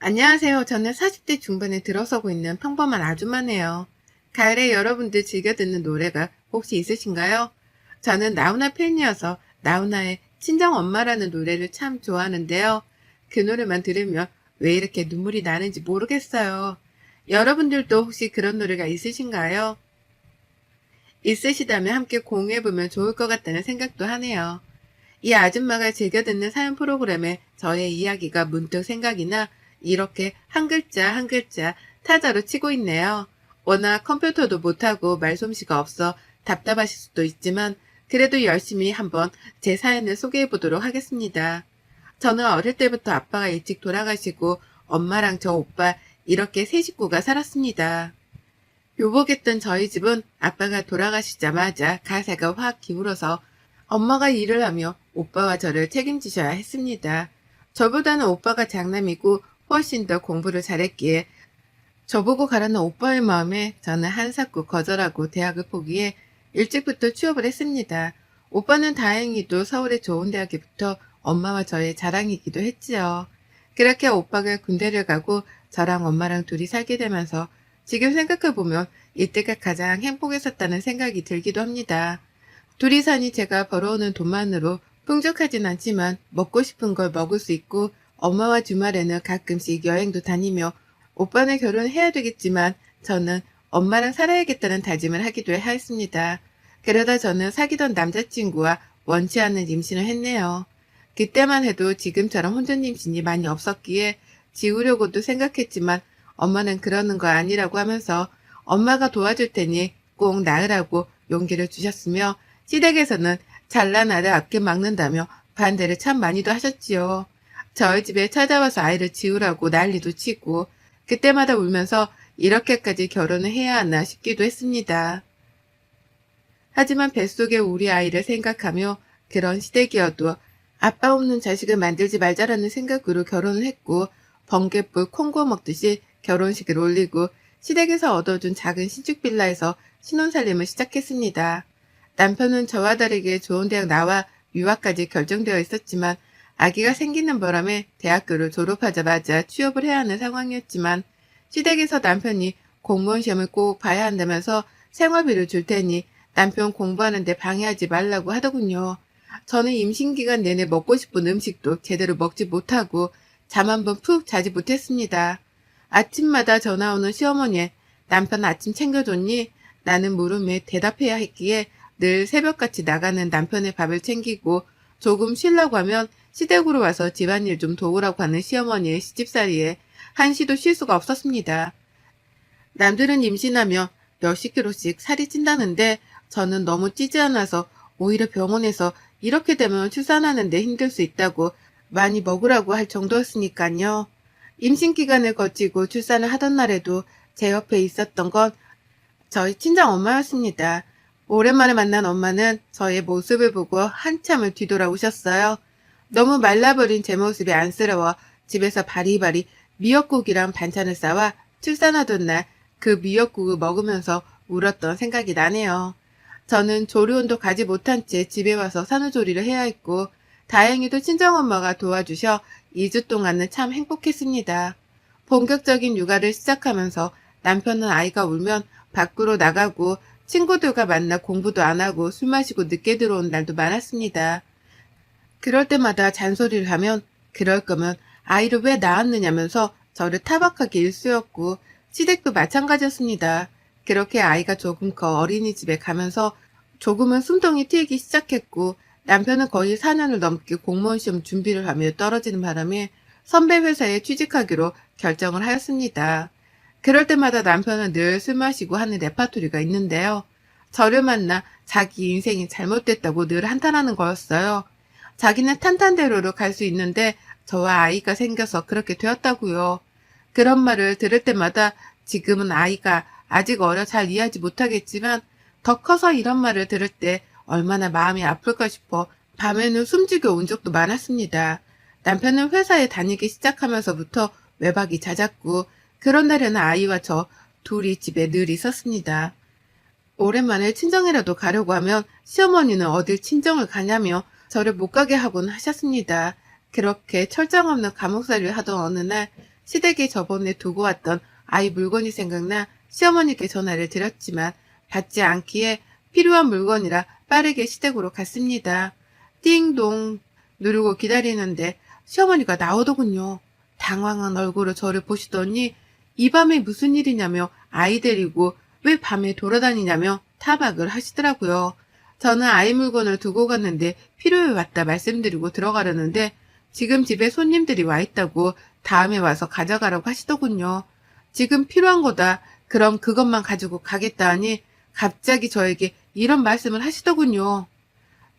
안녕하세요. 저는 40대 중반에 들어서고 있는 평범한 아줌마네요. 가을에 여러분들 즐겨 듣는 노래가 혹시 있으신가요? 저는 나훈아 팬이어서 나훈아의 친정엄마라는 노래를 참 좋아하는데요. 그 노래만 들으면 왜 이렇게 눈물이 나는지 모르겠어요. 여러분들도 혹시 그런 노래가 있으신가요? 있으시다면 함께 공유해보면 좋을 것 같다는 생각도 하네요. 이 아줌마가 즐겨 듣는 사연 프로그램에 저의 이야기가 문득 생각이 나 이렇게 한 글자 한 글자 타자로 치고 있네요. 워낙 컴퓨터도 못하고 말솜씨가 없어 답답하실 수도 있지만 그래도 열심히 한번 제 사연을 소개해 보도록 하겠습니다. 저는 어릴 때부터 아빠가 일찍 돌아가시고 엄마랑 저 오빠 이렇게 세 식구가 살았습니다. 요복했던 저희 집은 아빠가 돌아가시자마자 가세가 확 기울어서 엄마가 일을 하며 오빠와 저를 책임지셔야 했습니다. 저보다는 오빠가 장남이고 훨씬 더 공부를 잘했기에 저보고 가라는 오빠의 마음에 저는 한사코 거절하고 대학을 포기해 일찍부터 취업을 했습니다. 오빠는 다행히도 서울의 좋은 대학에 붙어 엄마와 저의 자랑이기도 했지요. 그렇게 오빠가 군대를 가고 저랑 엄마랑 둘이 살게 되면서 지금 생각해보면 이때가 가장 행복했었다는 생각이 들기도 합니다. 둘이 사니 제가 벌어오는 돈만으로 풍족하진 않지만 먹고 싶은 걸 먹을 수 있고 엄마와 주말에는 가끔씩 여행도 다니며 오빠는 결혼해야 되겠지만 저는 엄마랑 살아야겠다는 다짐을 하기도 하였습니다. 그러다 저는 사귀던 남자친구와 원치 않는 임신을 했네요. 그때만 해도 지금처럼 혼전 임신이 많이 없었기에 지우려고도 생각했지만 엄마는 그러는 거 아니라고 하면서 엄마가 도와줄 테니 꼭 낳으라고 용기를 주셨으며 시댁에서는 잘난 아들 아껴 막는다며 반대를 참 많이도 하셨지요. 저희 집에 찾아와서 아이를 지우라고 난리도 치고 그때마다 울면서 이렇게까지 결혼을 해야 하나 싶기도 했습니다. 하지만 뱃속에 우리 아이를 생각하며 그런 시댁이어도 아빠 없는 자식을 만들지 말자라는 생각으로 결혼을 했고 번갯불 콩 구워 먹듯이 결혼식을 올리고 시댁에서 얻어준 작은 신축 빌라에서 신혼살림을 시작했습니다. 남편은 저와 다르게 좋은 대학 나와 유학까지 결정되어 있었지만 아기가 생기는 바람에 대학교를 졸업하자마자 취업을 해야 하는 상황이었지만 시댁에서 남편이 공무원 시험을 꼭 봐야 한다면서 생활비를 줄 테니 남편 공부하는데 방해하지 말라고 하더군요. 저는 임신 기간 내내 먹고 싶은 음식도 제대로 먹지 못하고 잠 한 번 푹 자지 못했습니다. 아침마다 전화 오는 시어머니에 남편 아침 챙겨줬니? 라는 물음에 대답해야 했기에 늘 새벽같이 나가는 남편의 밥을 챙기고 조금 쉬려고 하면 시댁으로 와서 집안일 좀 도우라고 하는 시어머니의 시집살이에 한시도 쉴 수가 없었습니다. 남들은 임신하며 몇십 킬로씩 살이 찐다는데 저는 너무 찌지 않아서 오히려 병원에서 이렇게 되면 출산하는데 힘들 수 있다고 많이 먹으라고 할 정도였으니까요. 임신 기간을 거치고 출산을 하던 날에도 제 옆에 있었던 건 저희 친정 엄마였습니다. 오랜만에 만난 엄마는 저의 모습을 보고 한참을 뒤돌아오셨어요. 너무 말라버린 제 모습이 안쓰러워 집에서 바리바리 미역국이랑 반찬을 싸와 출산하던 날 그 미역국을 먹으면서 울었던 생각이 나네요. 저는 조리원도 가지 못한 채 집에 와서 산후조리를 해야 했고 다행히도 친정엄마가 도와주셔 2주 동안은 참 행복했습니다. 본격적인 육아를 시작하면서 남편은 아이가 울면 밖으로 나가고 친구들과 만나 공부도 안 하고 술 마시고 늦게 들어온 날도 많았습니다. 그럴 때마다 잔소리를 하면 그럴 거면 아이를 왜 낳았느냐면서 저를 타박하기 일쑤였고 시댁도 마찬가지였습니다. 그렇게 아이가 조금 커 어린이집에 가면서 조금은 숨통이 트이기 시작했고 남편은 거의 4년을 넘게 공무원 시험 준비를 하며 떨어지는 바람에 선배 회사에 취직하기로 결정을 하였습니다. 그럴 때마다 남편은 늘 술 마시고 하는 레파토리가 있는데요. 저를 만나 자기 인생이 잘못됐다고 늘 한탄하는 거였어요. 자기는 탄탄대로로 갈 수 있는데 저와 아이가 생겨서 그렇게 되었다고요. 그런 말을 들을 때마다 지금은 아이가 아직 어려 잘 이해하지 못하겠지만 더 커서 이런 말을 들을 때 얼마나 마음이 아플까 싶어 밤에는 숨지게 온 적도 많았습니다. 남편은 회사에 다니기 시작하면서부터 외박이 잦았고 그런 날에는 아이와 저 둘이 집에 늘 있었습니다. 오랜만에 친정이라도 가려고 하면 시어머니는 어딜 친정을 가냐며 저를 못 가게 하곤 하셨습니다. 그렇게 철장 없는 감옥살이를 하던 어느 날 시댁에 저번에 두고 왔던 아이 물건이 생각나 시어머니께 전화를 드렸지만 받지 않기에 필요한 물건이라 빠르게 시댁으로 갔습니다. 띵동 누르고 기다리는데 시어머니가 나오더군요. 당황한 얼굴로 저를 보시더니 이 밤에 무슨 일이냐며 아이 데리고 왜 밤에 돌아다니냐며 타박을 하시더라고요. 저는 아이 물건을 두고 갔는데 필요해 왔다 말씀드리고 들어가려는데 지금 집에 손님들이 와 있다고 다음에 와서 가져가라고 하시더군요. 지금 필요한 거다. 그럼 그것만 가지고 가겠다 하니 갑자기 저에게 이런 말씀을 하시더군요.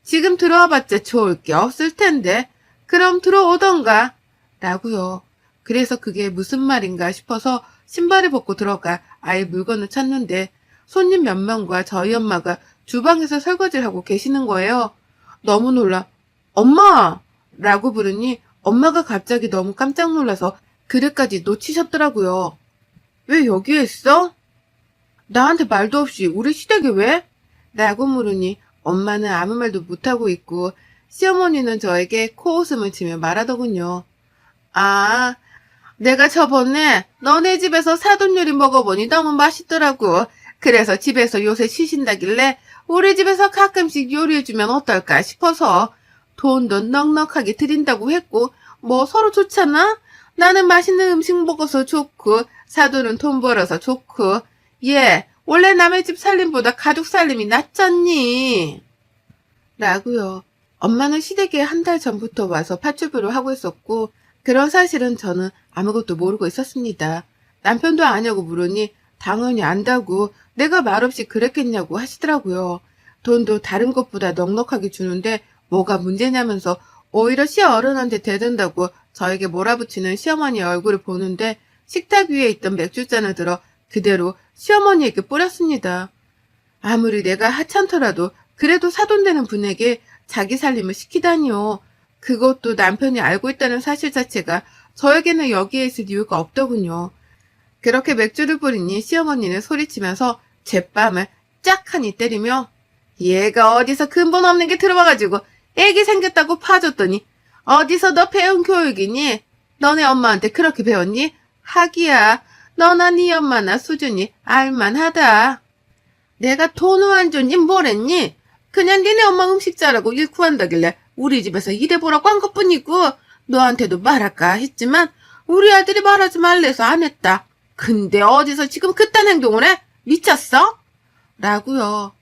지금 들어와봤자 좋을 게 없을 텐데 그럼 들어오던가 라고요. 그래서 그게 무슨 말인가 싶어서 신발을 벗고 들어가 아이 물건을 찾는데 손님 몇 명과 저희 엄마가 주방에서 설거지를 하고 계시는 거예요. 너무 놀라 엄마! 라고 부르니 엄마가 갑자기 너무 깜짝 놀라서 그릇까지 놓치셨더라고요. 왜 여기에 있어? 나한테 말도 없이 우리 시댁에 왜? 라고 물으니 엄마는 아무 말도 못하고 있고 시어머니는 저에게 코웃음을 치며 말하더군요. 아, 내가 저번에 너네 집에서 사돈 요리 먹어보니 너무 맛있더라고. 그래서 집에서 요새 쉬신다길래 우리 집에서 가끔씩 요리해주면 어떨까 싶어서 돈도 넉넉하게 드린다고 했고 뭐 서로 좋잖아? 나는 맛있는 음식 먹어서 좋고 사돈은 돈 벌어서 좋고 얘 원래 남의 집 살림보다 가족 살림이 낫잖니? 라고요. 엄마는 시댁에 한 달 전부터 와서 파출부를 하고 있었고 그런 사실은 저는 아무것도 모르고 있었습니다. 남편도 아냐고 물으니 당연히 안다고 내가 말없이 그랬겠냐고 하시더라고요. 돈도 다른 것보다 넉넉하게 주는데 뭐가 문제냐면서 오히려 시어른한테 대든다고 저에게 몰아붙이는 시어머니의 얼굴을 보는데 식탁 위에 있던 맥주잔을 들어 그대로 시어머니에게 뿌렸습니다. 아무리 내가 하찮더라도 그래도 사돈되는 분에게 자기 살림을 시키다니요. 그것도 남편이 알고 있다는 사실 자체가 저에게는 여기에 있을 이유가 없더군요. 그렇게 맥주를 뿌리니 시어머니는 소리치면서 제 뺨을 짝하니 때리며 얘가 어디서 근본 없는 게 들어와가지고 애기 생겼다고 파줬더니 어디서 너 배운 교육이니? 너네 엄마한테 그렇게 배웠니? 하기야 너나 네 엄마나 수준이 알만하다. 내가 돈을 안 줬니 뭐랬니? 그냥 니네 엄마 음식 잘하고 일 구한다길래 우리 집에서 일해보라고 한 것뿐이고 너한테도 말할까 했지만 우리 아들이 말하지 말래서 안 했다. 근데 어디서 지금 그딴 행동을 해? 미쳤어? 라고요.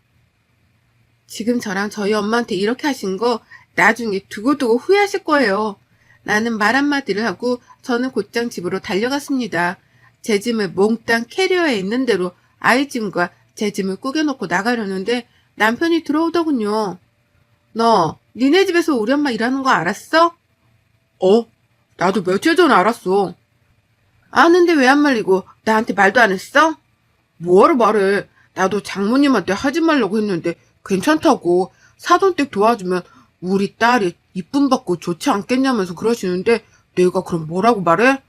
지금 저랑 저희 엄마한테 이렇게 하신 거 나중에 두고두고 후회하실 거예요. 나는 말 한마디를 하고 저는 곧장 집으로 달려갔습니다. 제 짐을 몽땅 캐리어에 있는 대로 아이 짐과 제 짐을 꾸겨놓고 나가려는데 남편이 들어오더군요. 너 니네 집에서 우리 엄마 일하는 거 알았어? 나도 며칠 전에 알았어. 아는데 왜 안 말리고 나한테 말도 안 했어? 뭐하러 말해. 나도 장모님한테 하지 말라고 했는데 괜찮다고. 사돈댁 도와주면 우리 딸이 이쁨 받고 좋지 않겠냐면서 그러시는데 내가 그럼 뭐라고 말해?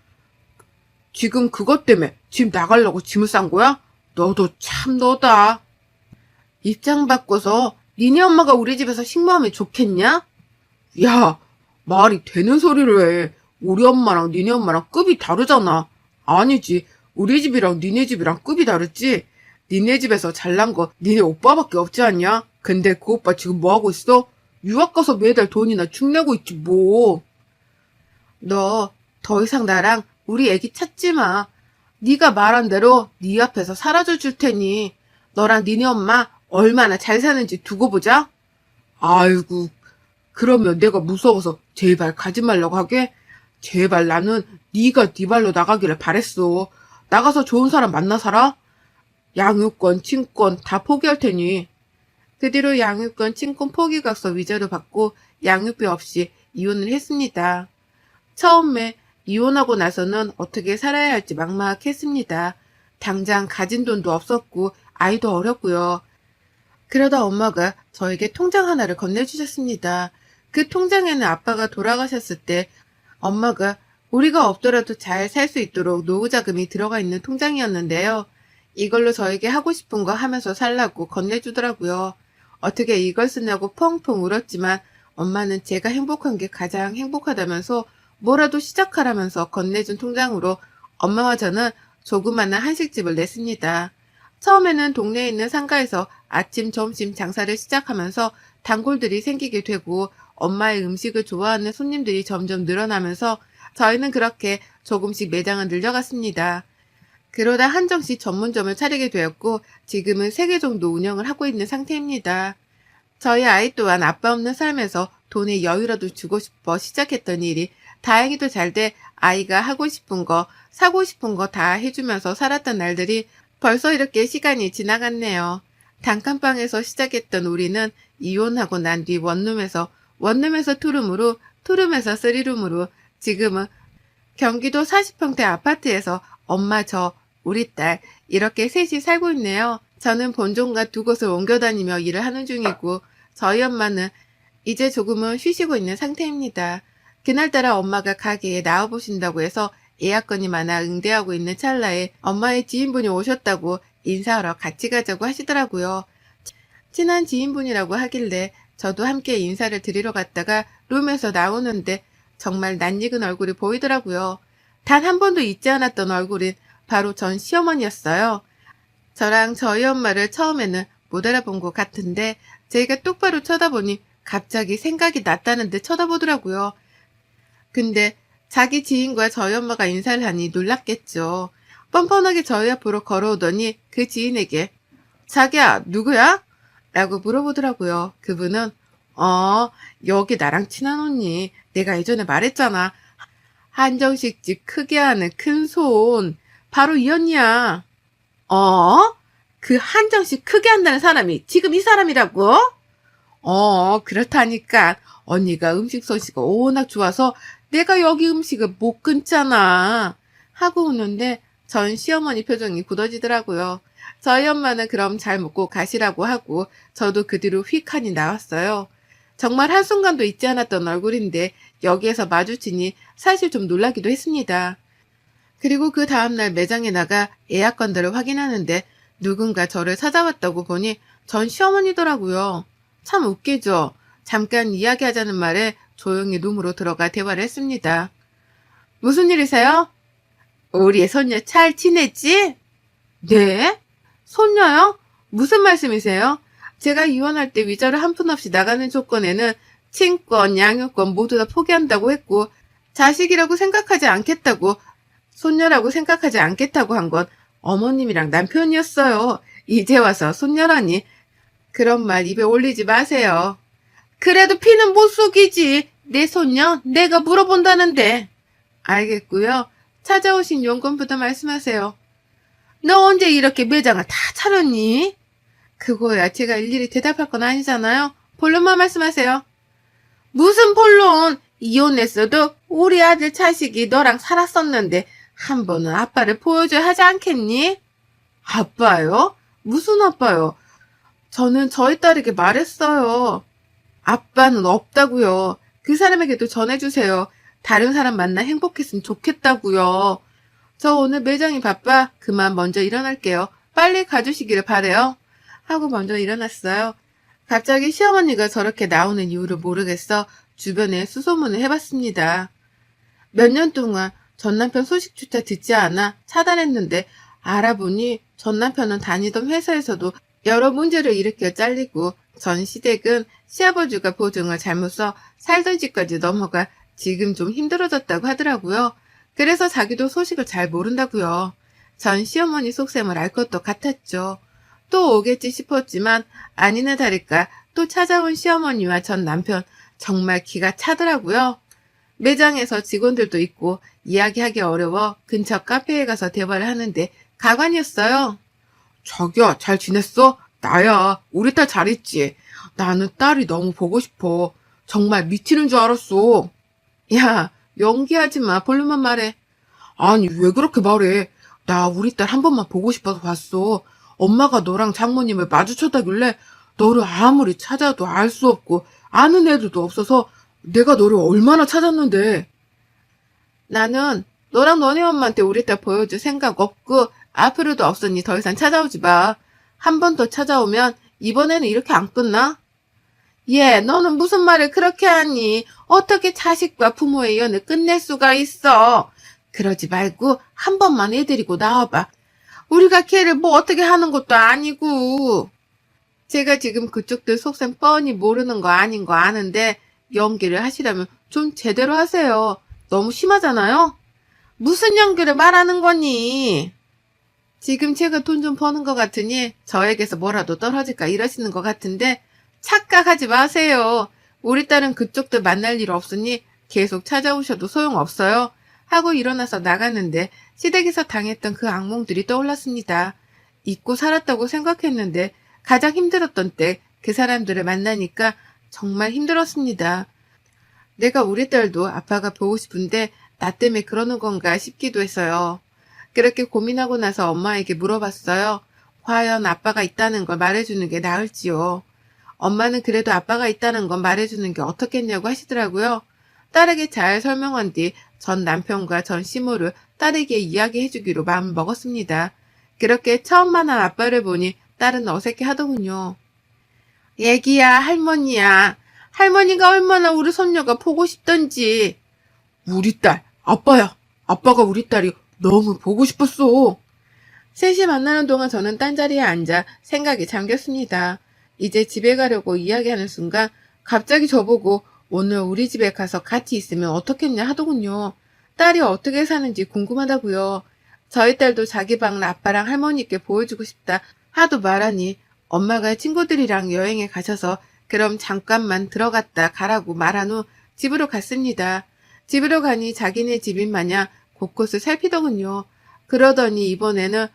지금 그것 때문에 집 나가려고 짐을 싼 거야? 너도 참 너다. 입장 바꿔서 니네 엄마가 우리 집에서 식모하면 좋겠냐? 야, 말이 되는 소리를 해. 우리 엄마랑 니네 엄마랑 급이 다르잖아. 아니지. 우리 집이랑 니네 집이랑 급이 다르지. 니네 집에서 잘난 거 니네 오빠밖에 없지 않냐? 근데 그 오빠 지금 뭐 하고 있어? 유학 가서 매달 돈이나 축내고 있지 뭐. 너 더 이상 나랑 우리 애기 찾지 마. 네가 말한 대로 네 앞에서 사라져 줄 테니 너랑 니네 엄마 얼마나 잘 사는지 두고 보자. 아이고, 그러면 내가 무서워서 제발 가지 말라고 하게? 제발 나는 네가 네 발로 나가기를 바랬어. 나가서 좋은 사람 만나 살아? 양육권, 친권 다 포기할 테니. 그 뒤로 양육권, 친권 포기각서 위자료 받고 양육비 없이 이혼을 했습니다. 처음에 이혼하고 나서는 어떻게 살아야 할지 막막했습니다. 당장 가진 돈도 없었고 아이도 어렸고요. 그러다 엄마가 저에게 통장 하나를 건네주셨습니다. 그 통장에는 아빠가 돌아가셨을 때 엄마가 우리가 없더라도 잘 살 수 있도록 노후자금이 들어가 있는 통장이었는데요. 이걸로 저에게 하고 싶은 거 하면서 살라고 건네주더라고요. 어떻게 이걸 쓰냐고 펑펑 울었지만 엄마는 제가 행복한 게 가장 행복하다면서 뭐라도 시작하라면서 건네준 통장으로 엄마와 저는 조그마한 한식집을 냈습니다. 처음에는 동네에 있는 상가에서 아침, 점심 장사를 시작하면서 단골들이 생기게 되고 엄마의 음식을 좋아하는 손님들이 점점 늘어나면서 저희는 그렇게 조금씩 매장을 늘려갔습니다. 그러다 한정식 전문점을 차리게 되었고 지금은 3개 정도 운영을 하고 있는 상태입니다. 저희 아이 또한 아빠 없는 삶에서 돈의 여유라도 주고 싶어 시작했던 일이 다행히도 잘 돼 아이가 하고 싶은 거, 사고 싶은 거 다 해주면서 살았던 날들이 벌써 이렇게 시간이 지나갔네요. 단칸방에서 시작했던 우리는 이혼하고 난 뒤 원룸에서, 원룸에서 투룸으로, 투룸에서 쓰리룸으로 지금은 경기도 40평대 아파트에서 엄마 저, 우리 딸 이렇게 셋이 살고 있네요. 저는 본종과 2곳을 옮겨 다니며 일을 하는 중이고 저희 엄마는 이제 조금은 쉬시고 있는 상태입니다. 그날따라 엄마가 가게에 나와보신다고 해서 예약건이 많아 응대하고 있는 찰나에 엄마의 지인분이 오셨다고 인사하러 같이 가자고 하시더라고요. 친한 지인분이라고 하길래 저도 함께 인사를 드리러 갔다가 룸에서 나오는데 정말 낯익은 얼굴이 보이더라고요. 단 한 번도 잊지 않았던 얼굴인 바로 전 시어머니였어요. 저랑 저희 엄마를 처음에는 못 알아본 것 같은데 제가 똑바로 쳐다보니 갑자기 생각이 났다는 듯 쳐다보더라고요. 근데 자기 지인과 저희 엄마가 인사를 하니 놀랐겠죠. 뻔뻔하게 저희 앞으로 걸어오더니 그 지인에게 자기야 누구야? 라고 물어보더라고요. 그분은 여기 나랑 친한 언니 내가 예전에 말했잖아. 한정식집 크게 하는 큰손 바로 이 언니야. 그 한정식 크게 한다는 사람이 지금 이 사람이라고? 그렇다니까. 언니가 음식 솜씨가 워낙 좋아서 내가 여기 음식을 못 끊잖아. 하고 웃는데 전 시어머니 표정이 굳어지더라고요. 저희 엄마는 그럼 잘 먹고 가시라고 하고 저도 그 뒤로 휙하니 나왔어요. 정말 한순간도 잊지 않았던 얼굴인데 여기에서 마주치니 사실 좀 놀라기도 했습니다. 그리고 그 다음날 매장에 나가 예약건들을 확인하는데 누군가 저를 찾아왔다고 보니 전 시어머니더라고요. 참 웃기죠. 잠깐 이야기하자는 말에 조용히 룸으로 들어가 대화를 했습니다. 무슨 일이세요? 우리의 손녀 잘 지냈지? 네? 손녀요? 무슨 말씀이세요? 제가 이혼할 때 위자료 한 푼 없이 나가는 조건에는 친권, 양육권 모두 다 포기한다고 했고 자식이라고 생각하지 않겠다고, 손녀라고 생각하지 않겠다고 한 건 어머님이랑 남편이었어요. 이제 와서 손녀라니. 그런 말 입에 올리지 마세요. 그래도 피는 못 속이지. 내 손녀 내가 물어본다는데. 알겠고요. 찾아오신 용건부터 말씀하세요. 너 언제 이렇게 매장을 다 차렸니? 그거야 제가 일일이 대답할 건 아니잖아요. 본론만 말씀하세요. 무슨 본론? 이혼했어도 우리 아들 자식이 너랑 살았었는데 한 번은 아빠를 보여줘야 하지 않겠니? 아빠요? 무슨 아빠요? 저는 저희 딸에게 말했어요. 아빠는 없다고요. 그 사람에게도 전해주세요. 다른 사람 만나 행복했으면 좋겠다고요. 저 오늘 매장이 바빠. 그만 먼저 일어날게요. 빨리 가주시기를 바래요. 하고 먼저 일어났어요. 갑자기 시어머니가 저렇게 나오는 이유를 모르겠어 주변에 수소문을 해봤습니다. 몇 년 동안 전 남편 소식조차 듣지 않아 차단했는데 알아보니 전 남편은 다니던 회사에서도 여러 문제를 일으켜 잘리고 전 시댁은 시아버지가 보증을 잘못 써 살던 집까지 넘어가 지금 좀 힘들어졌다고 하더라고요. 그래서 자기도 소식을 잘 모른다고요. 전 시어머니 속셈을 알 것도 같았죠. 또 오겠지 싶었지만 아니나 다를까 또 찾아온 시어머니와 전 남편 정말 기가 차더라고요. 매장에서 직원들도 있고 이야기하기 어려워 근처 카페에 가서 대화를 하는데 가관이었어요. 자기야 잘 지냈어? 나야. 우리 딸 잘 있지? 나는 딸이 너무 보고 싶어. 정말 미치는 줄 알았어. 야 연기하지 마. 본론만 말해. 아니 왜 그렇게 말해. 나 우리 딸 한 번만 보고 싶어서 왔어. 엄마가 너랑 장모님을 마주쳐다길래 너를 아무리 찾아도 알 수 없고 아는 애들도 없어서 내가 너를 얼마나 찾았는데. 나는 너랑 너네 엄마한테 우리 딸 보여줄 생각 없고 앞으로도 없으니 더 이상 찾아오지 마. 한 번 더 찾아오면 이번에는 이렇게 안 끝나? 얘 너는 무슨 말을 그렇게 하니? 어떻게 자식과 부모의 연을 끝낼 수가 있어? 그러지 말고 한 번만 애 데리고 나와봐. 우리가 걔를 뭐 어떻게 하는 것도 아니고. 제가 지금 그쪽들 속셈 뻔히 모르는 거 아닌 거 아는데 연기를 하시려면 좀 제대로 하세요. 너무 심하잖아요? 무슨 연기를 말하는 거니? 지금 제가 돈 좀 버는 것 같으니 저에게서 뭐라도 떨어질까 이러시는 것 같은데 착각하지 마세요. 우리 딸은 그쪽들 만날 일 없으니 계속 찾아오셔도 소용없어요. 하고 일어나서 나갔는데 시댁에서 당했던 그 악몽들이 떠올랐습니다. 잊고 살았다고 생각했는데 가장 힘들었던 때 그 사람들을 만나니까 정말 힘들었습니다. 내가 우리 딸도 아빠가 보고 싶은데 나 때문에 그러는 건가 싶기도 했어요. 그렇게 고민하고 나서 엄마에게 물어봤어요. 과연 아빠가 있다는 걸 말해주는 게 나을지요. 엄마는 그래도 아빠가 있다는 건 말해주는 게 어떻겠냐고 하시더라고요. 딸에게 잘 설명한 뒤 전 남편과 전 시모를 딸에게 이야기해주기로 마음을 먹었습니다. 그렇게 처음 만난 아빠를 보니 딸은 어색해 하더군요. 애기야, 할머니야. 할머니가 얼마나 우리 손녀가 보고 싶던지. 우리 딸, 아빠야. 아빠가 우리 딸이 너무 보고 싶었어. 셋이 만나는 동안 저는 딴자리에 앉아 생각에 잠겼습니다. 이제 집에 가려고 이야기하는 순간 갑자기 저보고 오늘 우리 집에 가서 같이 있으면 어떻겠냐 하더군요. 딸이 어떻게 사는지 궁금하다고요. 저희 딸도 자기 방을 아빠랑 할머니께 보여주고 싶다 하도 말하니 엄마가 친구들이랑 여행에 가셔서 그럼 잠깐만 들어갔다 가라고 말한 후 집으로 갔습니다. 집으로 가니 자기네 집인 마냥 곳곳을 살피더군요. 그러더니 이번에는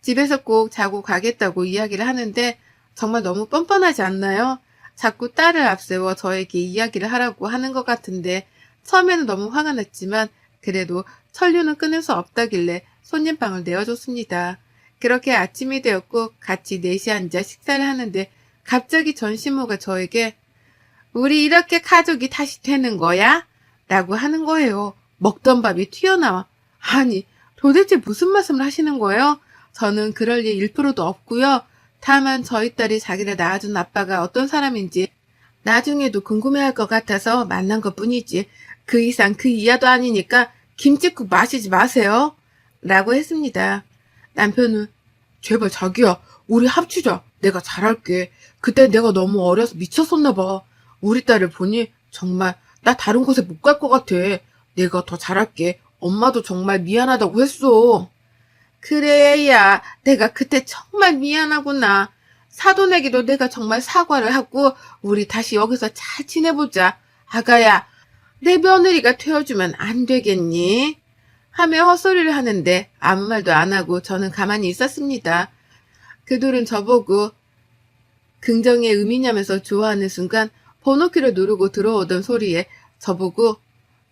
집에서 꼭 자고 가겠다고 이야기를 하는데 정말 너무 뻔뻔하지 않나요? 자꾸 딸을 앞세워 저에게 이야기를 하라고 하는 것 같은데 처음에는 너무 화가 났지만 그래도 천류는 끊을 수 없다길래 손님방을 내어줬습니다. 그렇게 아침이 되었고 같이 넷이 앉아 식사를 하는데 갑자기 전시모가 저에게 우리 이렇게 가족이 다시 되는 거야? 라고 하는 거예요. 먹던 밥이 튀어나와. 아니 도대체 무슨 말씀을 하시는 거예요? 저는 그럴 일 1%도 없고요. 다만 저희 딸이 자기를 낳아준 아빠가 어떤 사람인지 나중에도 궁금해할 것 같아서 만난 것뿐이지 그 이상 그 이하도 아니니까 김치국 마시지 마세요. 라고 했습니다. 남편은 제발 자기야 우리 합치자. 내가 잘할게. 그때 내가 너무 어려서 미쳤었나 봐. 우리 딸을 보니 정말 나 다른 곳에 못 갈 것 같아. 내가 더 잘할게. 엄마도 정말 미안하다고 했어. 그래, 야, 내가 그때 정말 미안하구나. 사돈에게도 내가 정말 사과를 하고 우리 다시 여기서 잘 지내보자. 아가야, 내 며느리가 되어주면 안 되겠니? 하며 헛소리를 하는데 아무 말도 안 하고 저는 가만히 있었습니다. 그들은 저보고 긍정의 의미냐면서 좋아하는 순간 번호키를 누르고 들어오던 소리에 저보고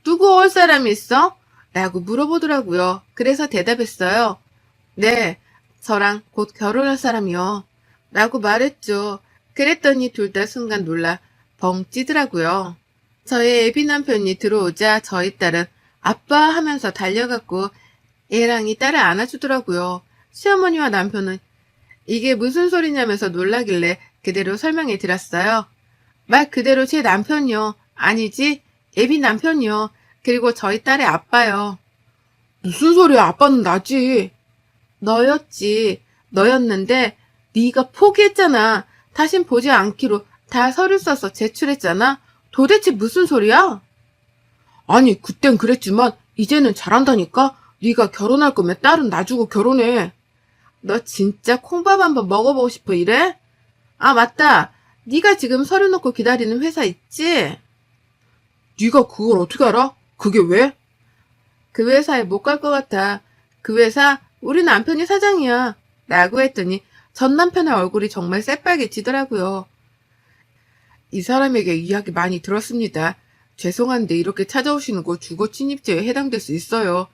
누구 올 사람 있어? 라고 물어보더라고요. 그래서 대답했어요. 네, 저랑 곧 결혼할 사람이요. 라고 말했죠. 그랬더니 둘 다 순간 놀라 벙 찌더라고요. 저의 애비 남편이 들어오자 저희 딸은 아빠 하면서 달려갔고 애랑이 딸을 안아주더라고요. 시어머니와 남편은 이게 무슨 소리냐면서 놀라길래 그대로 설명해 드렸어요. 말 그대로 제 남편이요. 아니지, 애비 남편이요. 그리고 저희 딸의 아빠요. 무슨 소리야, 아빠는 나지. 너였지. 너였는데 네가 포기했잖아. 다신 보지 않기로 다 서류 써서 제출했잖아. 도대체 무슨 소리야? 아니 그땐 그랬지만 이제는 잘한다니까. 네가 결혼할 거면 딸은 놔주고 결혼해. 너 진짜 콩밥 한번 먹어보고 싶어 이래? 아 맞다. 네가 지금 서류 놓고 기다리는 회사 있지? 네가 그걸 어떻게 알아? 그게 왜? 그 회사에 못 갈 것 같아. 그 회사 우리 남편이 사장이야. 라고 했더니 전 남편의 얼굴이 정말 새빨개지더라고요. 이 사람에게 이야기 많이 들었습니다. 죄송한데 이렇게 찾아오시는 거 주거 침입죄에 해당될 수 있어요.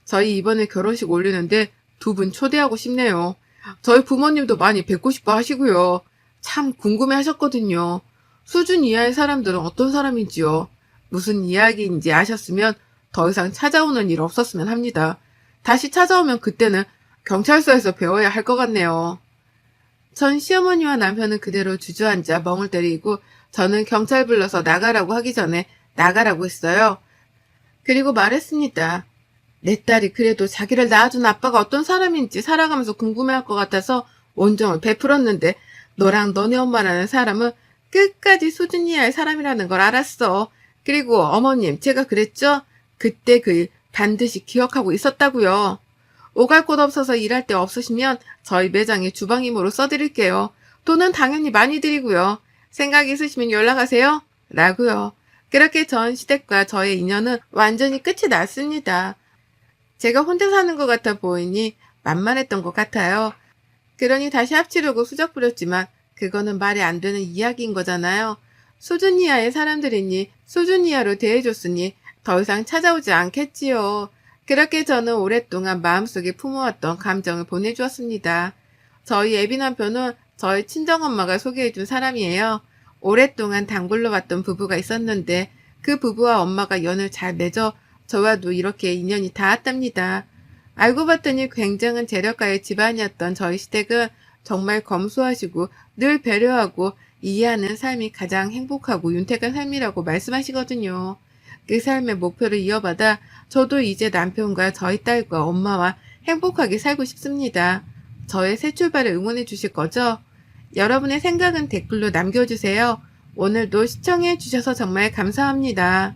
저희 이번에 결혼식 올리는데 2분 초대하고 싶네요. 저희 부모님도 많이 뵙고 싶어 하시고요. 참 궁금해 하셨거든요. 수준 이하의 사람들은 어떤 사람인지요. 무슨 이야기인지 아셨으면 더 이상 찾아오는 일 없었으면 합니다. 다시 찾아오면 그때는 경찰서에서 배워야 할 것 같네요. 전 시어머니와 남편은 그대로 주저앉아 멍을 때리고 저는 경찰 불러서 나가라고 하기 전에 나가라고 했어요. 그리고 말했습니다. 내 딸이 그래도 자기를 낳아준 아빠가 어떤 사람인지 살아가면서 궁금해할 것 같아서 온정을 베풀었는데 너랑 너네 엄마라는 사람은 끝까지 수준이야 할 사람이라는 걸 알았어. 그리고 어머님, 제가 그랬죠? 그때 그 일 반드시 기억하고 있었다고요. 오갈 곳 없어서 일할 데 없으시면 저희 매장에 주방임으로 써드릴게요. 돈은 당연히 많이 드리고요. 생각 있으시면 연락하세요. 라고요. 그렇게 전 시댁과 저의 인연은 완전히 끝이 났습니다. 제가 혼자 사는 것 같아 보이니 만만했던 것 같아요. 그러니 다시 합치려고 수작 부렸지만 그거는 말이 안 되는 이야기인 거잖아요. 수준 이하의 사람들이니 수준 이하로 대해줬으니 더 이상 찾아오지 않겠지요. 그렇게 저는 오랫동안 마음속에 품어왔던 감정을 보내주었습니다. 저희 애비 남편은 저희 친정엄마가 소개해준 사람이에요. 오랫동안 단골로 왔던 부부가 있었는데 그 부부와 엄마가 연을 잘 맺어 저와도 이렇게 인연이 닿았답니다. 알고 봤더니 굉장한 재력가의 집안이었던 저희 시댁은 정말 검소하시고 늘 배려하고 이해하는 삶이 가장 행복하고 윤택한 삶이라고 말씀하시거든요. 그 삶의 목표를 이어받아 저도 이제 남편과 저희 딸과 엄마와 행복하게 살고 싶습니다. 저의 새 출발을 응원해 주실 거죠? 여러분의 생각은 댓글로 남겨주세요. 오늘도 시청해 주셔서 정말 감사합니다.